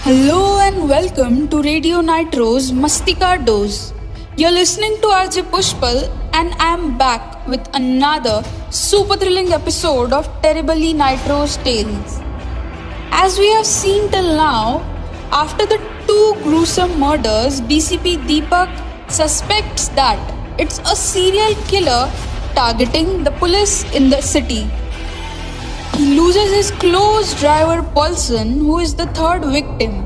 Hello and welcome to Radio Nitro's Mastika Dose. You're listening to RJ Pushpal and I'm back with another super thrilling episode of Terribly Nitro's Tales. As we have seen till now, after the two gruesome murders, DCP Deepak suspects that it's a serial killer targeting the police in the city. He loses his close driver Paulson, who is the third victim.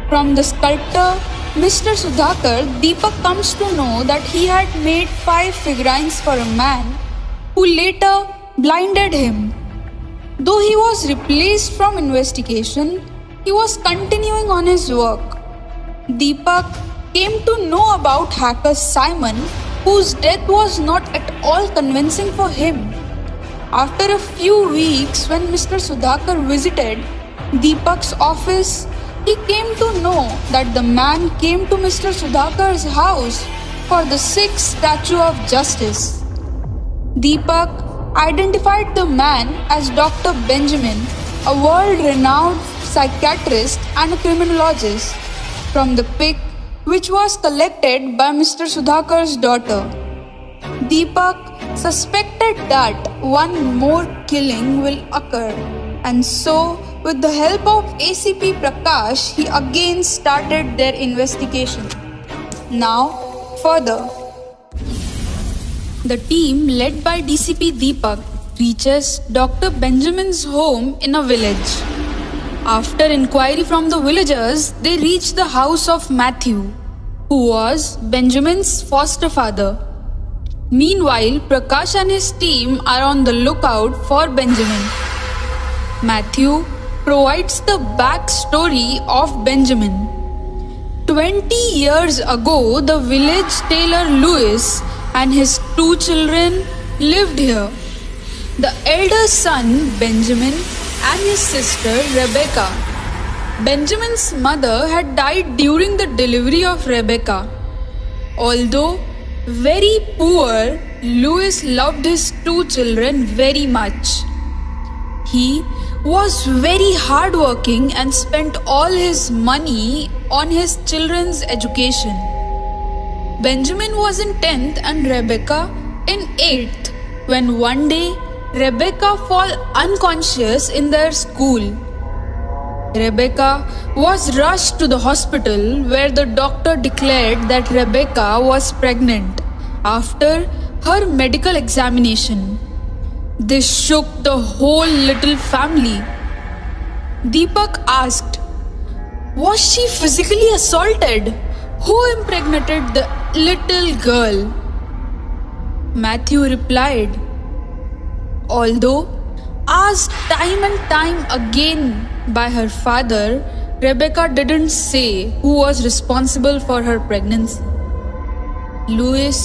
From the sculptor Mr. Sudhakar, Deepak comes to know that he had made 5 figurines for a man who later blinded him. Though he was replaced from investigation, he was continuing on his work. Deepak came to know about hacker Simon, whose death was not at all convincing for him. After a few weeks, when Mr. Sudhakar visited Deepak's office, he came to know that the man came to Mr. Sudhakar's house for the 6th Statue of Justice. Deepak identified the man as Dr. Benjamin, a world-renowned psychiatrist and a criminologist, from the pic which was collected by Mr. Sudhakar's daughter. Deepak suspected that one more killing will occur, and so, with the help of ACP Prakash, he again started their investigation. Now, further. The team led by DCP Deepak reaches Dr. Benjamin's home in a village. After inquiry from the villagers, they reach the house of Matthew, who was Benjamin's foster father. Meanwhile, Prakash and his team are on the lookout for Benjamin. Matthew provides the backstory of Benjamin. 20 years ago, the village tailor Louis and his 2 children lived here. The elder son, Benjamin, and his sister, Rebecca. Benjamin's mother had died during the delivery of Rebecca. Although very poor, Louis loved his 2 children very much. He was very hardworking and spent all his money on his children's education. Benjamin was in 10th and Rebecca in 8th when one day Rebecca fell unconscious in their school. Rebecca was rushed to the hospital where the doctor declared that Rebecca was pregnant after her medical examination. This shook the whole little family. Deepak asked, "Was she physically assaulted? Who impregnated the little girl?" Matthew replied, although asked time and time again by her father, Rebecca didn't say who was responsible for her pregnancy. Louis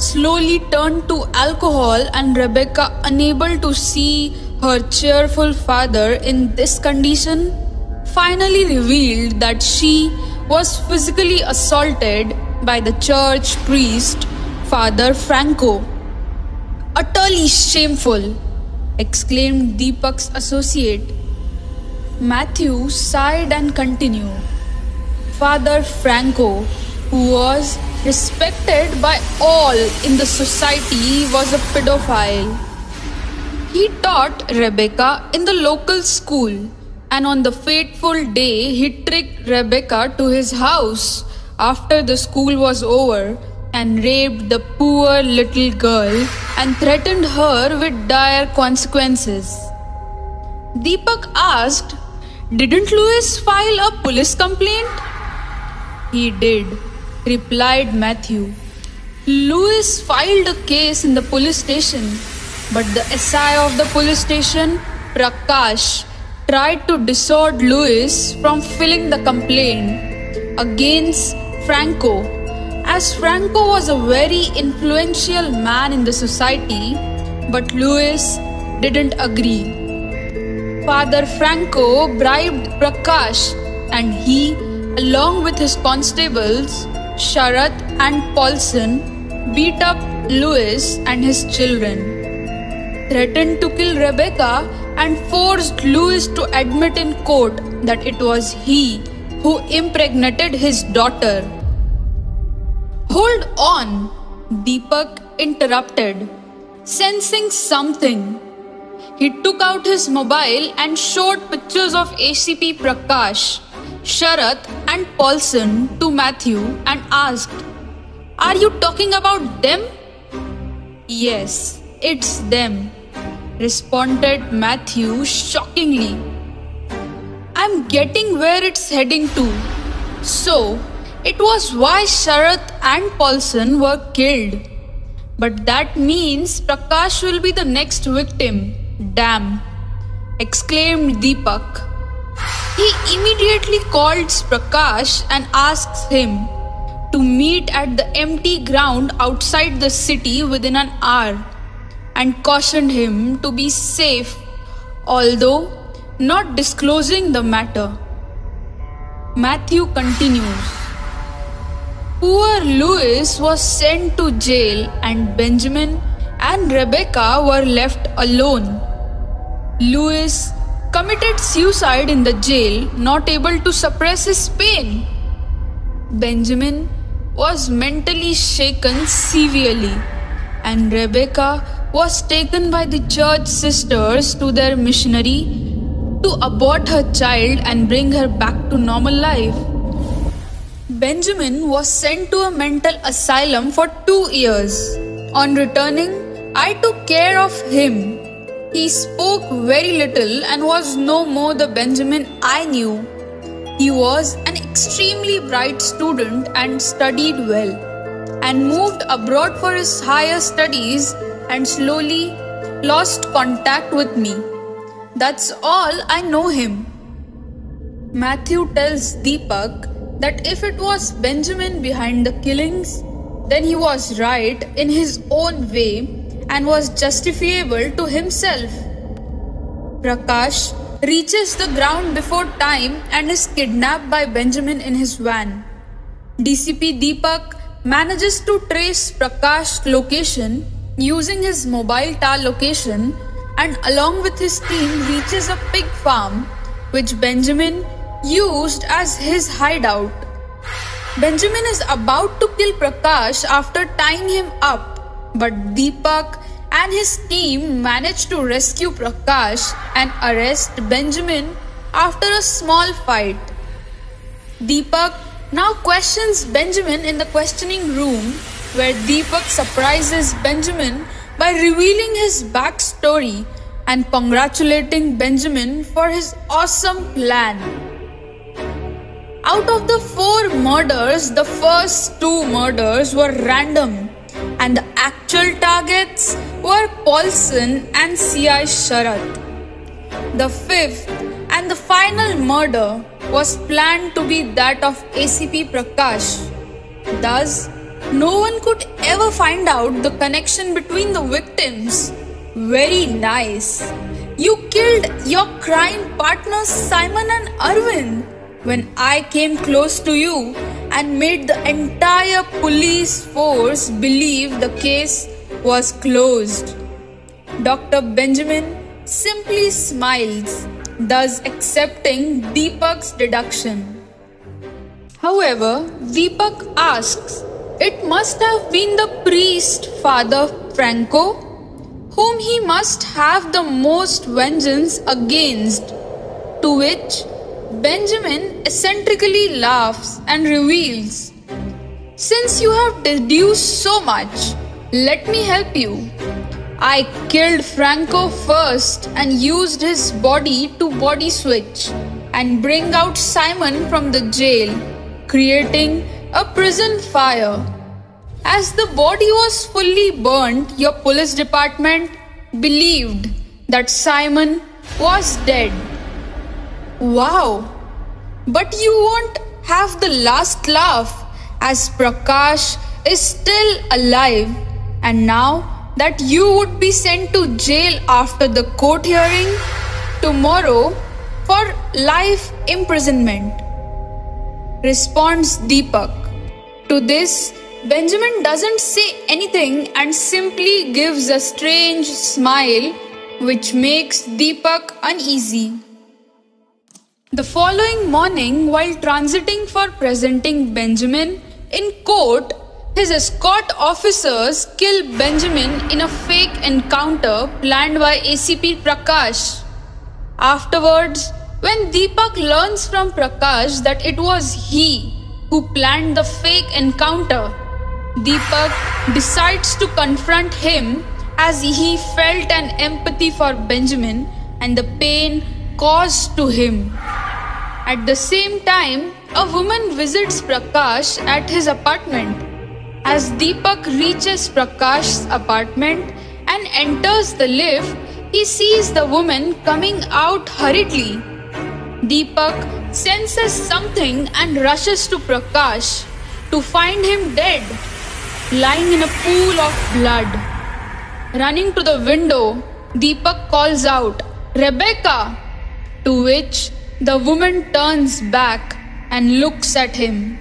slowly turned to alcohol, and Rebecca, unable to see her cheerful father in this condition, finally revealed that she was physically assaulted by the church priest, Father Franco. "Utterly shameful," exclaimed Deepak's associate. Matthew sighed and continued. Father Franco, who was respected by all in the society, was a pedophile. He taught Rebecca in the local school, and on the fateful day he tricked Rebecca to his house after the school was over and raped the poor little girl and threatened her with dire consequences. Deepak asked, "Didn't Louis file a police complaint?" "He did," replied Matthew. Louis filed a case in the police station, but the SI of the police station, Prakash, tried to dissuade Louis from filing the complaint against Franco, as Franco was a very influential man in the society, but Louis didn't agree. Father Franco bribed Prakash, and he, along with his constables, Sharat and Paulson, beat up Louis and his children, threatened to kill Rebecca, and forced Louis to admit in court that it was he who impregnated his daughter. "Hold on," Deepak interrupted, sensing something. He took out his mobile and showed pictures of ACP Prakash, Sharath and Paulson to Matthew and asked, "Are you talking about them?" "Yes, it's them," responded Matthew shockingly. "I'm getting where it's heading to. So, it was why Sharath and Paulson were killed. But that means Prakash will be the next victim. Damn," exclaimed Deepak. He immediately calls Prakash and asks him to meet at the empty ground outside the city within an hour and cautioned him to be safe, although not disclosing the matter. Matthew continues. Poor Louis was sent to jail and Benjamin and Rebecca were left alone. Louis committed suicide in the jail, not able to suppress his pain. Benjamin was mentally shaken severely, and Rebecca was taken by the church sisters to their missionary to abort her child and bring her back to normal life. Benjamin was sent to a mental asylum for 2 years. On returning, I took care of him. He spoke very little and was no more the Benjamin I knew. He was an extremely bright student and studied well, and moved abroad for his higher studies and slowly lost contact with me. That's all I know him. Matthew tells Deepak that if it was Benjamin behind the killings, then he was right in his own way and was justifiable to himself. Prakash reaches the ground before time and is kidnapped by Benjamin in his van. DCP Deepak manages to trace Prakash's location using his mobile tower location and along with his team reaches a pig farm which Benjamin used as his hideout. Benjamin is about to kill Prakash after tying him up, but Deepak and his team manage to rescue Prakash and arrest Benjamin after a small fight. Deepak now questions Benjamin in the questioning room, where Deepak surprises Benjamin by revealing his backstory and congratulating Benjamin for his awesome plan. Out of the 4 murders, the first 2 murders were random, and the actual targets were Paulson and C.I. Sharath. The 5th and the final murder was planned to be that of ACP Prakash. Thus, no one could ever find out the connection between the victims. Very nice. You killed your crime partners Simon and Arvind when I came close to you and made the entire police force believe the case was closed. Dr. Benjamin simply smiles, thus accepting Deepak's deduction. However, Deepak asks, it must have been the priest Father Franco, whom he must have the most vengeance against, to which Benjamin eccentrically laughs and reveals, since you have deduced so much, let me help you. I killed Franco first and used his body to body switch and bring out Simon from the jail, creating a prison fire. As the body was fully burnt, your police department believed that Simon was dead. Wow! But you won't have the last laugh, as Prakash is still alive, and now that you would be sent to jail after the court hearing tomorrow for life imprisonment. Responds Deepak. To this, Benjamin doesn't say anything and simply gives a strange smile which makes Deepak uneasy. The following morning, while transiting for presenting Benjamin in court, his escort officers kill Benjamin in a fake encounter planned by ACP Prakash. Afterwards, when Deepak learns from Prakash that it was he who planned the fake encounter, Deepak decides to confront him as he felt an empathy for Benjamin and the pain caused to him. At the same time, a woman visits Prakash at his apartment. As Deepak reaches Prakash's apartment and enters the lift, he sees the woman coming out hurriedly. Deepak senses something and rushes to Prakash to find him dead, lying in a pool of blood. Running to the window, Deepak calls out, "Rebecca!" to which the woman turns back and looks at him.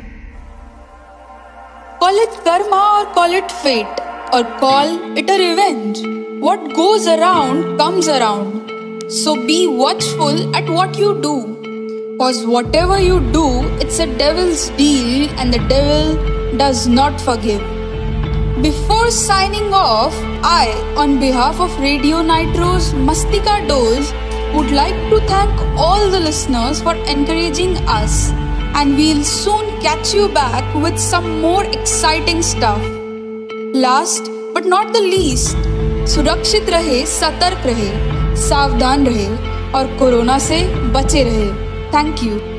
Call it karma or call it fate or call it a revenge. What goes around comes around. So be watchful at what you do. Cause whatever you do, it's a devil's deal and the devil does not forgive. Before signing off, I, on behalf of Radio Nitro's Mastika Dose, would like to thank all the listeners for encouraging us, and we'll soon catch you back with some more exciting stuff. Last but not the least, सुरक्षित रहे, सतर्क रहे, सावधान रहे और corona से बचे रहे. Thank you.